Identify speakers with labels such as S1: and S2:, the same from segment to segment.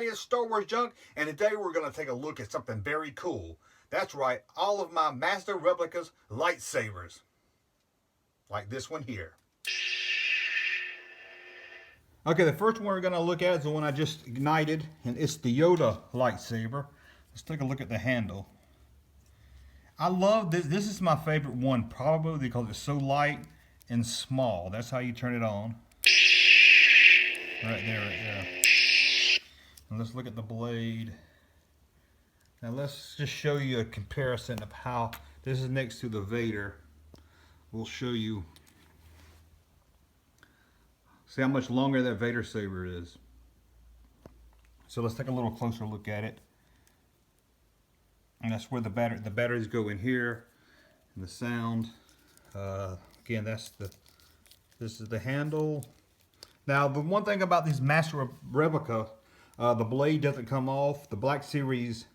S1: mightiest Star Wars junk, and today we're going to take a look at something very cool. That's right, all of my Master Replicas lightsabers. Like this one here. Okay, the first one we're going to look at is the one I just ignited, and it's the Yoda lightsaber. Let's take a look at the handle. I love this. This is my favorite one, probably because it's so light and small. That's how you turn it on. Right there, right there. And let's look at the blade. Now let's just show you a comparison of how this is next to the Vader. We'll show you. See how much longer that Vader saber is. So let's take a little closer look at it. And that's where the batteries go in here, and the sound. Again, this is the handle. Now, the one thing about these Master Replica, the blade doesn't come off. The Black Series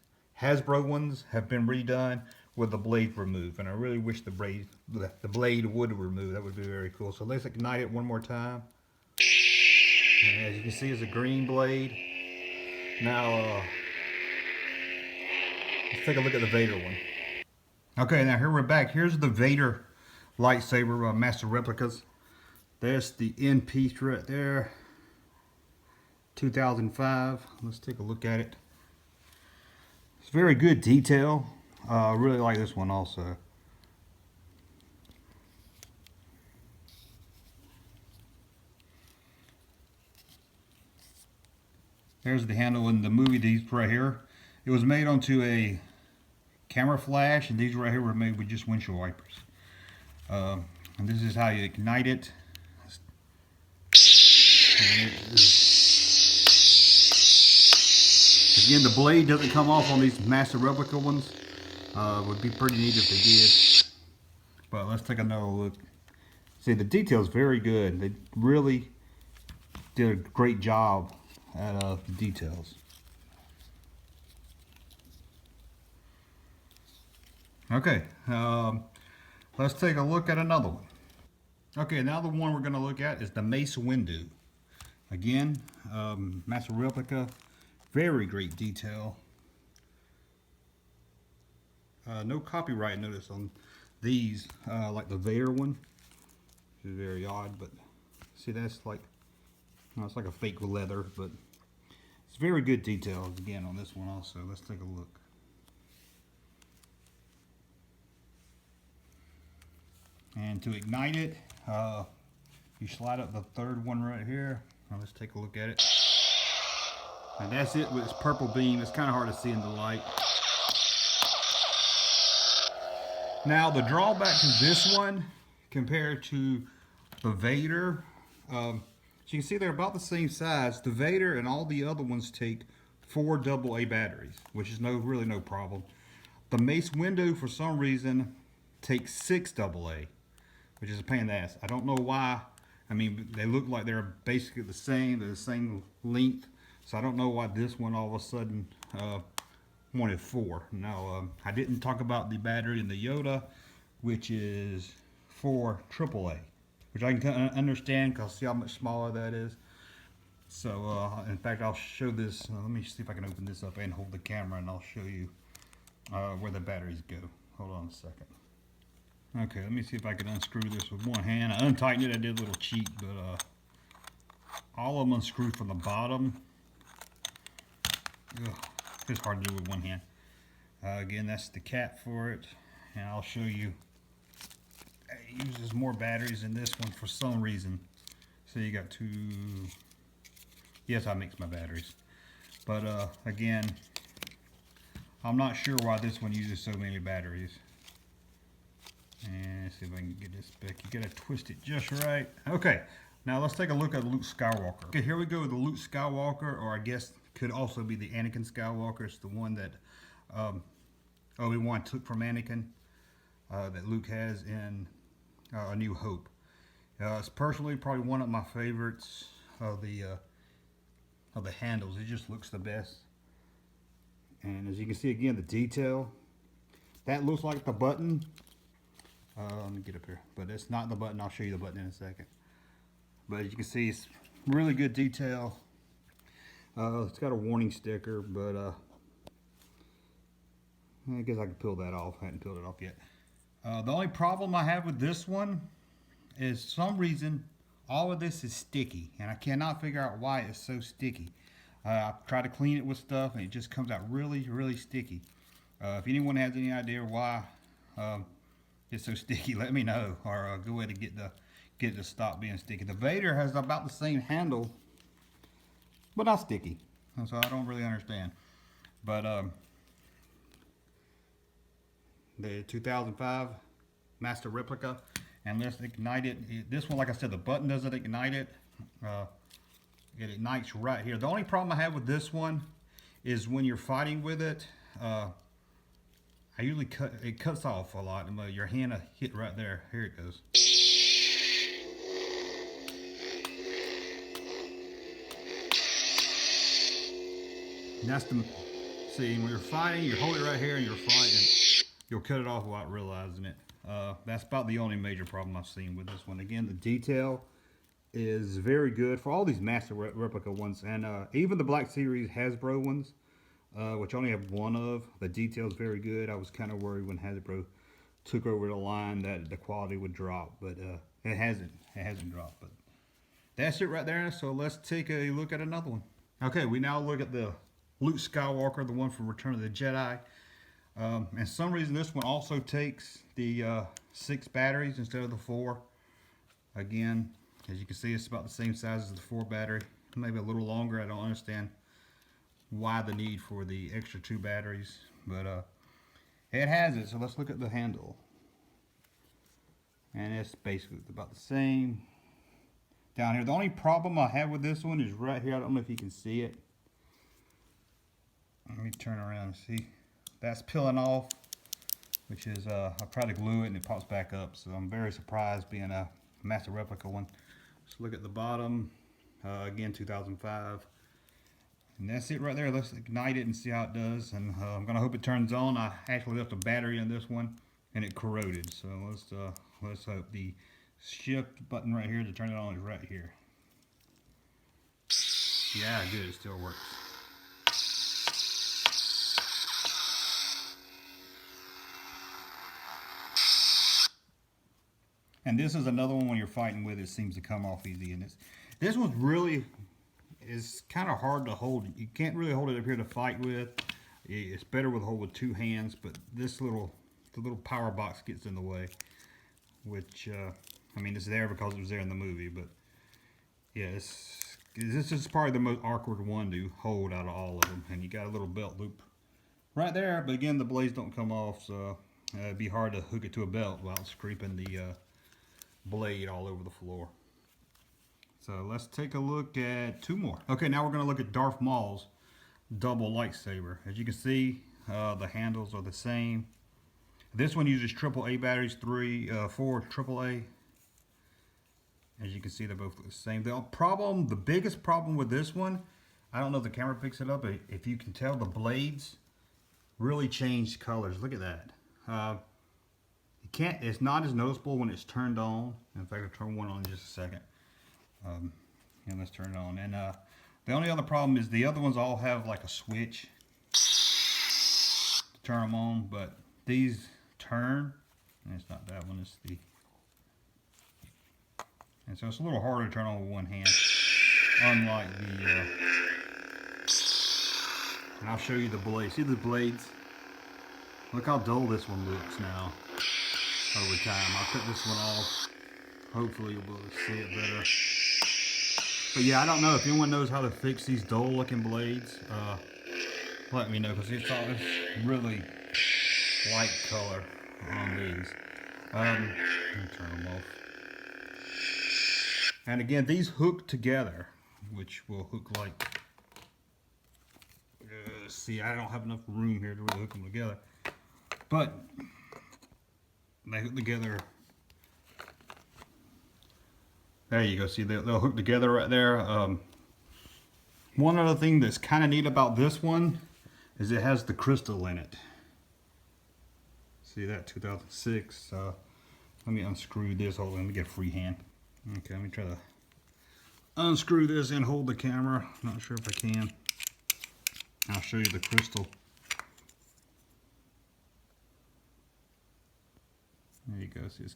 S1: Hasbro ones have been redone with the blade removed, and I really wish the blade would remove. That would be very cool. So let's ignite it one more time. And as you can see, it's a green blade. Now, let's take a look at the Vader one. Okay, now here we're back. Here's the Vader lightsaber Master Replicas. There's the end piece right there. 2005. Let's take a look at it. It's very good detail. I really like this one also. There's the handle in the movie. These right here. It was made onto a camera flash, and these right here were made with just windshield wipers. And this is how you ignite it. Again, the blade doesn't come off on these Master Replica ones. Would be pretty neat if they did. But let's take another look. See, the detail's very good. They really did a great job at the details. Okay, let's take a look at another one. Okay, now the one we're going to look at is the Mace Windu. Again, Master Replica, very great detail. No copyright notice on these, like the Vader one, which is very odd, but see, that's like, well, it's like a fake leather, but it's very good details again on this one also. Let's take a look. And to ignite it, you slide up the third one right here. Now let's take a look at it. And that's it with its purple beam. It's kind of hard to see in the light. Now the drawback to this one compared to the Vader, so you can see they're about the same size. The Vader and all the other ones take 4 AA batteries, which is really no problem. The Mace Windu, for some reason, takes 6 AA. Which is a pain in the ass. I don't know why. I mean, they look like they're basically the same. They're the same length. So I don't know why this one all of a sudden wanted 4. Now, I didn't talk about the battery in the Yoda, which is 4 AAA. Which I can understand because see how much smaller that is. So, in fact, I'll show this. Let me see if I can open this up and hold the camera, and I'll show you where the batteries go. Hold on a second. Okay, let me see if I can unscrew this with one hand. I untightened it, I did a little cheat, but all of them unscrew from the bottom. Ugh, it's hard to do with one hand. Again, that's the cap for it, and I'll show you. It uses more batteries than this one for some reason. So you got 2. Yes, I mix my batteries. But again, I'm not sure why this one uses so many batteries. And see if I can get this back. You gotta twist it just right. Okay, now let's take a look at Luke Skywalker. Okay, here we go with the Luke Skywalker, or I guess could also be the Anakin Skywalker. It's the one that Obi-Wan took from Anakin, that Luke has in A New Hope. It's personally probably one of my favorites of the handles. It just looks the best. And as you can see again, the detail. That looks like the button. Let me get up here, but it's not the button. I'll show you the button in a second. But as you can see, it's really good detail. It's got a warning sticker, but I guess I could peel that off. I hadn't peeled it off yet. The only problem I have with this one is some reason all of this is sticky, and I cannot figure out why it's so sticky. I've tried to clean it with stuff, and it just comes out really, really sticky. If anyone has any idea why it's so sticky, let me know, or go ahead and get it to stop being sticky. The Vader has about the same handle, but not sticky, so I don't really understand. But the 2005 Master Replica, and let's ignite it. This one, like I said, the button doesn't ignite it. It ignites right here. The only problem I have with this one is when you're fighting with it, I usually it cuts off a lot. Your hand hit right there. Here it goes. And that's the, see, when you're fighting, you hold it right here and you're fighting, you'll cut it off without realizing it. That's about the only major problem I've seen with this one. Again, the detail is very good for all these Master Replica ones, and even the Black Series Hasbro ones, which I only have one of. The detail is very good. I was kind of worried when Hasbro took over the line that the quality would drop, but it hasn't. It hasn't dropped. But that's it right there. So let's take a look at another one. Okay, we now look at the Luke Skywalker, the one from Return of the Jedi. And some reason this one also takes the 6 batteries instead of the 4. Again, as you can see, it's about the same size as the 4 battery, maybe a little longer. I don't understand why the need for the extra 2 batteries, but it has it. So let's look at the handle, and it's basically about the same down here. The only problem I have with this one is right here. I don't know if you can see it. Let me turn around and see. That's peeling off, which is I've tried to glue it and it pops back up, so I'm very surprised being a Master Replica one. Let's look at the bottom. Again, 2005. And that's it right there. Let's ignite it and see how it does. And I'm gonna hope it turns on. I actually left a battery in this one and it corroded. So let's hope the shift button right here to turn it on is right here. Yeah, good, it still works. And this is another one when you're fighting with it seems to come off easy. And this one's really is kind of hard to hold. You can't really hold it up here to fight with. It's better with hold with 2 hands, but the little power box gets in the way. Which I mean, it's there because it was there in the movie, but yeah, this is probably the most awkward one to hold out of all of them. And you got a little belt loop right there, but again, the blades don't come off, so it'd be hard to hook it to a belt without scraping the blade all over the floor. So let's take a look at 2 more. Okay, now we're going to look at Darth Maul's double lightsaber. As you can see, the handles are the same. This one uses AAA batteries, 4 AAA. As you can see, they're both the same. The biggest problem with this one, I don't know if the camera picks it up, but if you can tell, the blades really changed colors. Look at that. It's not as noticeable when it's turned on. In fact, I'll turn one on in just a second. And let's turn it on. And the only other problem is the other ones all have like a switch to turn them on, but these turn, and it's not that one, it's the, and so it's a little harder to turn on with one hand, unlike the, and I'll show you the blades. See the blades? Look how dull this one looks now. Over time, I'll cut this one off. Hopefully you'll be able to see it better. But yeah, I don't know if anyone knows how to fix these dull looking blades. Let me know, because it's really light color on these. Let me turn them off. And again, these hook together, which will hook like, see, I don't have enough room here to really hook them together. But they hook together. There you go. See, they'll hook together right there. One other thing that's kind of neat about this one is it has the crystal in it. See that, 2006. Let me unscrew this. Hold on, let me get a free hand. Okay, let me try to unscrew this and hold the camera. Not sure if I can. I'll show you the crystal. There you go. See, it's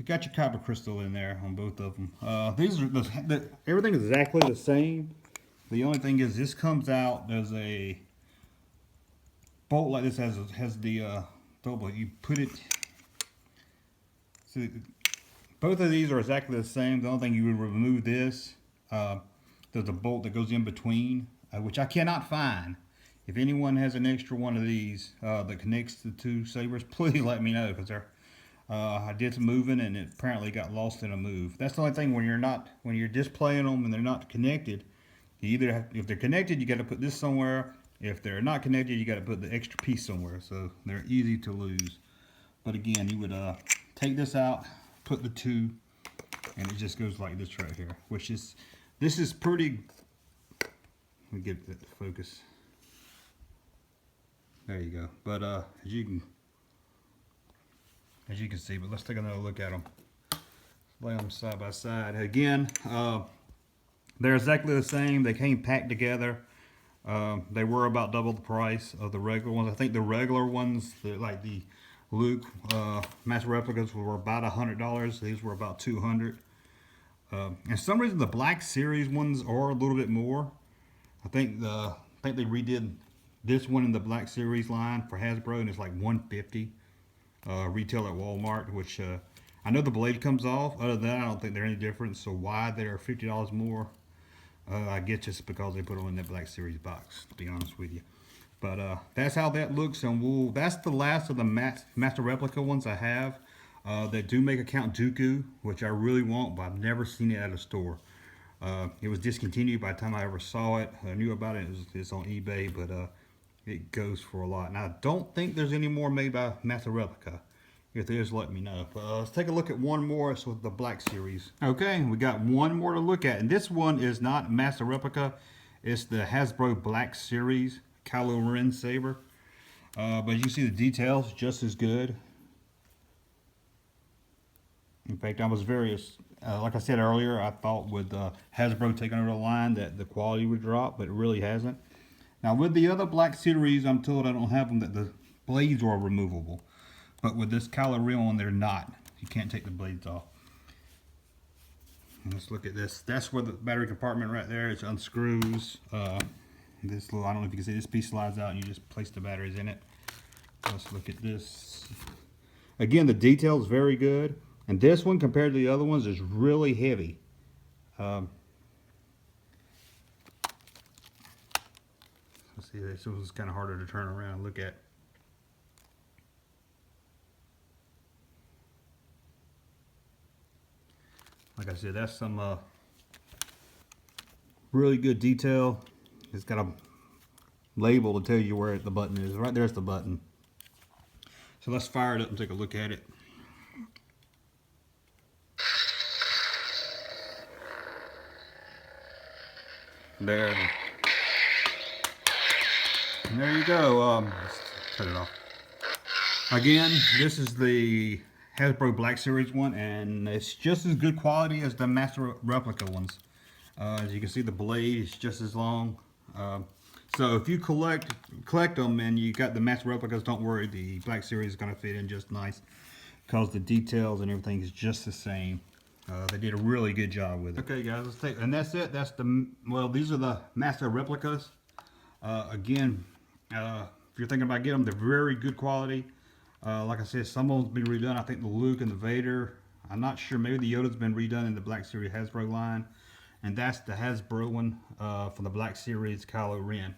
S1: got your copper crystal in there on both of them. These are everything is exactly the same. The only thing is this comes out. There's a bolt like this has the double. You put it. See, both of these are exactly the same. The only thing you would remove this. There's a bolt that goes in between, which I cannot find. If anyone has an extra one of these that connects the two sabers, please let me know, because I did some moving and it apparently got lost in a move. That's the only thing when you're just playing them and they're not connected. You either have, if they're connected, you got to put this somewhere. If they're not connected, you got to put the extra piece somewhere. So they're easy to lose. But again, you would take this out, put the two, and it just goes like this right here. This is pretty. Let me get it to focus. There you go. But as you can see, but let's take another look at them. Lay them side by side. Again, they're exactly the same. They came packed together. They were about double the price of the regular ones. I think the regular ones, like the Luke Master Replicas, were about $100. These were about $200. And some reason the Black Series ones are a little bit more. I think they redid this one in the Black Series line for Hasbro, and it's like $150 retail at Walmart. Which I know the blade comes off. Other than that, I don't think they're any different. So why they're $50 more? I guess just because they put them in that Black Series box, to be honest with you. But that's how that looks, and that's the last of the Master Replica ones I have. They do make a Count Dooku, which I really want, but I've never seen it at a store. It was discontinued by the time I ever saw it. I knew about it. It's on eBay, but it goes for a lot. And I don't think there's any more made by Master Replica. If there is, let me know. But let's take a look at one more. It's with the Black Series. Okay, we got one more to look at. And this one is not Master Replica. It's the Hasbro Black Series Kylo Ren saber. But you see the details just as good. In fact, I was very, like I said earlier, I thought with Hasbro taking over the line that the quality would drop, but it really hasn't. Now with the other Black Series, I'm told I don't have them, that the blades are removable. But with this Kylo Ren one, they're not. You can't take the blades off. Let's look at this. That's where the battery compartment right there. It unscrews. This little, I don't know if you can see, this piece slides out and you just place the batteries in it. Let's look at this. Again, the detail is very good. And this one, compared to the other ones, is really heavy. Let's see, this was kind of harder to turn around and look at. Like I said, that's some really good detail. It's got a label to tell you where the button is. Right there's the button. So let's fire it up and take a look at it. There. And there you go. Let's cut it off. Again, this is the Hasbro Black Series one, and it's just as good quality as the Master Replica ones. As you can see, the blade is just as long. So if you collect them and you got the Master Replicas, don't worry, the Black Series is going to fit in just nice, because the details and everything is just the same. They did a really good job with it. Okay guys, let's take, and that's it. That's well, these are the Master Replicas. Again, if you're thinking about getting them, they're very good quality. Like I said, some of them's been redone. I think the Luke and the Vader. I'm not sure. Maybe the Yoda's been redone in the Black Series Hasbro line. And that's the Hasbro one from the Black Series Kylo Ren.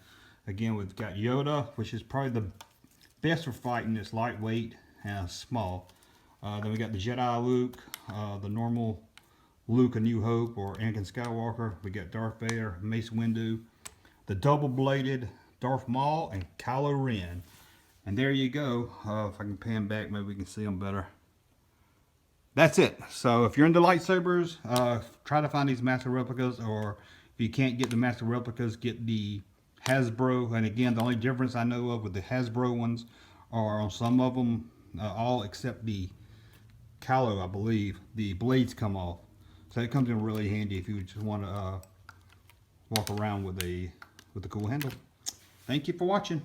S1: Again, we've got Yoda, which is probably the best for fighting. It's lightweight and small. Then we got the Jedi Luke, the normal Luke A New Hope or Anakin Skywalker. We got Darth Vader, Mace Windu, the double-bladed Darth Maul, and Kylo Ren. And there you go. If I can pan back, maybe we can see them better. That's it. So if you're into lightsabers, try to find these Master Replicas, or if you can't get the Master Replicas, get the Hasbro. And again, the only difference I know of with the Hasbro ones are on some of them, all except the Kylo, I believe, the blades come off. So it comes in really handy if you just want to walk around with a with the cool handle. Thank you for watching.